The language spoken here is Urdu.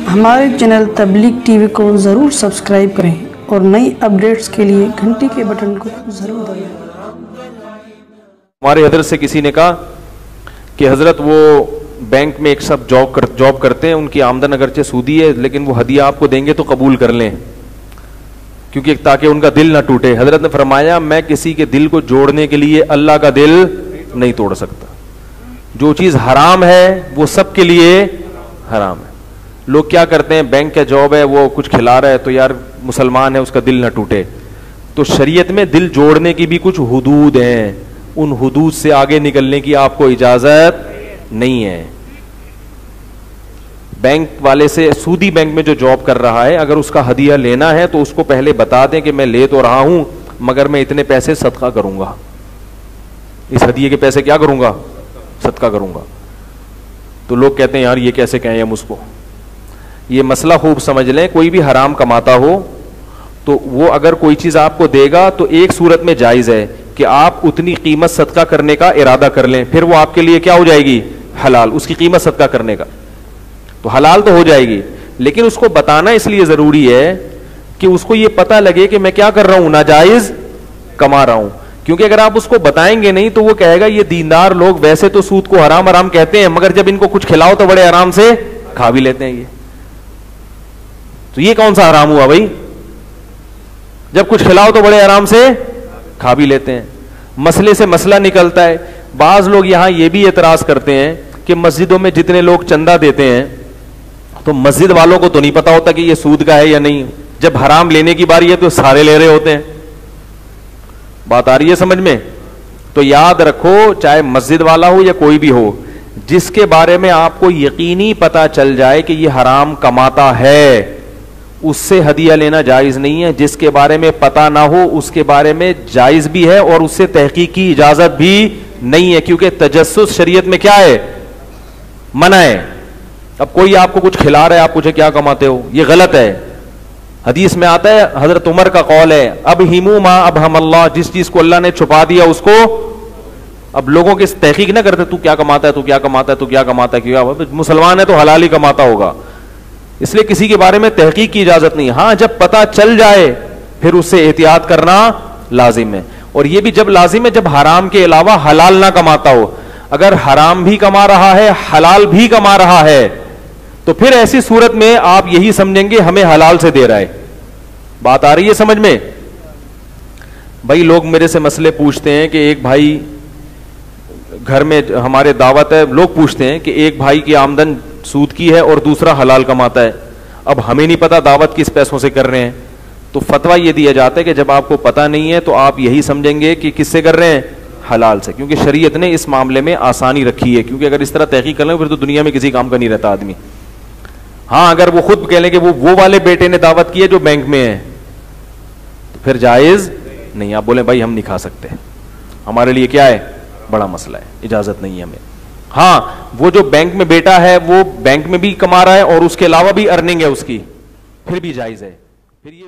ہمارے چینل تبلیغ ٹی وی کو ضرور سبسکرائب کریں اور نئی اپڈیٹس کے لیے گھنٹی کے بٹن کو ضرور دبائیں۔ ہمارے حضرت سے کسی نے کہا کہ حضرت وہ بینک میں ایک سب جاب کرتے ہیں، ان کی آمدن اگرچہ سودی ہے لیکن وہ ہدیہ آپ کو دیں گے تو قبول کر لیں کیونکہ تاکہ ان کا دل نہ ٹوٹے۔ حضرت نے فرمایا میں کسی کے دل کو جوڑنے کے لیے اللہ کا دل نہیں توڑ سکتا۔ جو چیز حرام ہے وہ سب کے لیے حرام ہے۔ لوگ کیا کرتے ہیں، بینک کا جاب ہے، وہ کچھ کھلا رہا ہے تو یار مسلمان ہے اس کا دل نہ ٹوٹے۔ تو شریعت میں دل جوڑنے کی بھی کچھ حدود ہیں، ان حدود سے آگے نکلنے کی آپ کو اجازت نہیں ہے۔ بینک والے سے، سودی بینک میں جو جاب کر رہا ہے، اگر اس کا ہدیہ لینا ہے تو اس کو پہلے بتا دیں کہ میں لے تو رہا ہوں مگر میں اتنے پیسے صدقہ کروں گا، اس ہدیے کے پیسے کیا کروں گا، صدقہ کروں گا۔ تو لوگ کہتے ہیں یار یہ کیسے کہیں ہم اس کو۔ یہ مسئلہ خوب سمجھ لیں، کوئی بھی حرام کماتا ہو تو وہ اگر کوئی چیز آپ کو دے گا تو ایک صورت میں جائز ہے کہ آپ اتنی قیمت صدقہ کرنے کا ارادہ کر لیں، پھر وہ آپ کے لیے کیا ہو جائے گی، حلال، اس کی قیمت صدقہ کرنے کا تو حلال تو ہو جائے گی۔ لیکن اس کو بتانا اس لیے ضروری ہے کہ اس کو یہ پتہ لگے کہ میں کیا کر رہا ہوں، ناجائز کما رہا ہوں۔ کیونکہ اگر آپ اس کو بتائیں گے نہیں تو وہ کہے گا یہ دیندار لوگ ویسے تو سود کو حرام حرام کہتے ہیں مگر جب ان کو کچھ کھلاؤ تو بڑے آرام سے کھا بھی لیتے ہیں۔ یہ تو یہ کون سا حرام ہوا بھائی، جب کچھ کھلاؤ تو بڑے آرام سے کھا بھی لیتے ہیں۔ مسئلے سے مسئلہ نکلتا ہے۔ بعض لوگ یہاں یہ بھی اعتراض کرتے ہیں کہ مسجدوں میں جتنے لوگ چندہ دیتے ہیں تو مسجد والوں کو تو نہیں پتا ہوتا کہ یہ سود کا ہے یا نہیں، جب حرام لینے کی باری ہے تو سارے لے رہے ہوتے ہیں۔ بات آ رہی ہے سمجھ میں؟ تو یاد رکھو چاہے مسجد والا ہو یا کوئی بھی ہو، جس کے بارے میں آپ کو یقینی پتا چل جائے کہ یہ حرام کماتا ہے اس سے ہدیہ لینا جائز نہیں ہے۔ جس کے بارے میں پتا نہ ہو اس کے بارے میں جائز بھی ہے اور اس سے تحقیق کی اجازت بھی نہیں ہے، کیونکہ تجسس شریعت میں کیا ہے، منع ہے۔ اب کوئی آپ کو کچھ کھلا رہا ہے، آپ پوچھے کیا کماتے ہو، یہ غلط ہے۔ حدیث میں آتا ہے، حضرت عمر کا قول ہے، اب ہیمو ما اب ہم اللہ، جس چیز کو اللہ نے چھپا دیا اس کو اب لوگوں کی تحقیق نہ کرتے، تو کیا کماتا ہے، تو کیا کماتا ہے، تو کیا کماتا ہے، کیا مسلمان ہے تو حلال ہی کماتا ہوگا، اس لیے کسی کے بارے میں تحقیق کی اجازت نہیں۔ ہاں جب پتا چل جائے پھر اس سے احتیاط کرنا لازم ہے، اور یہ بھی جب لازم ہے جب حرام کے علاوہ حلال نہ کماتا ہو۔ اگر حرام بھی کما رہا ہے حلال بھی کما رہا ہے تو پھر ایسی صورت میں آپ یہی سمجھیں گے ہمیں حلال سے دے رہا ہے۔ بات آ رہی ہے سمجھ میں؟ بھائی لوگ میرے سے مسئلے پوچھتے ہیں کہ ایک بھائی گھر میں ہمارے دعوت ہے، لوگ پوچھتے ہیں کہ ایک بھائی کی آمدن سود کی ہے اور دوسرا حلال کماتا ہے، اب ہمیں نہیں پتا دعوت کس پیسوں سے کر رہے ہیں، تو فتویٰ یہ دیا جاتا ہے کہ جب آپ کو پتا نہیں ہے تو آپ یہی سمجھیں گے کہ کس سے کر رہے ہیں، حلال سے، کیونکہ شریعت نے اس معاملے میں آسانی رکھی ہے، کیونکہ اگر اس طرح تحقیق کر لیں پھر تو دنیا میں کسی کام کا نہیں رہتا آدمی۔ ہاں اگر وہ خود کہہ لیں کہ وہ والے بیٹے نے دعوت کی ہے جو بینک میں ہے تو پھر جائز نہیں، آپ بولیں بھائی ہم نہیں کھا سکتے، ہمارے لیے کیا ہے، بڑا مسئلہ ہے، اجازت نہیں ہے ہمیں۔ ہاں وہ جو بینک میں بیٹا ہے وہ بینک میں بھی کما رہا ہے اور اس کے علاوہ بھی ارننگ ہے اس کی، پھر بھی جائز ہے۔ پھر یہ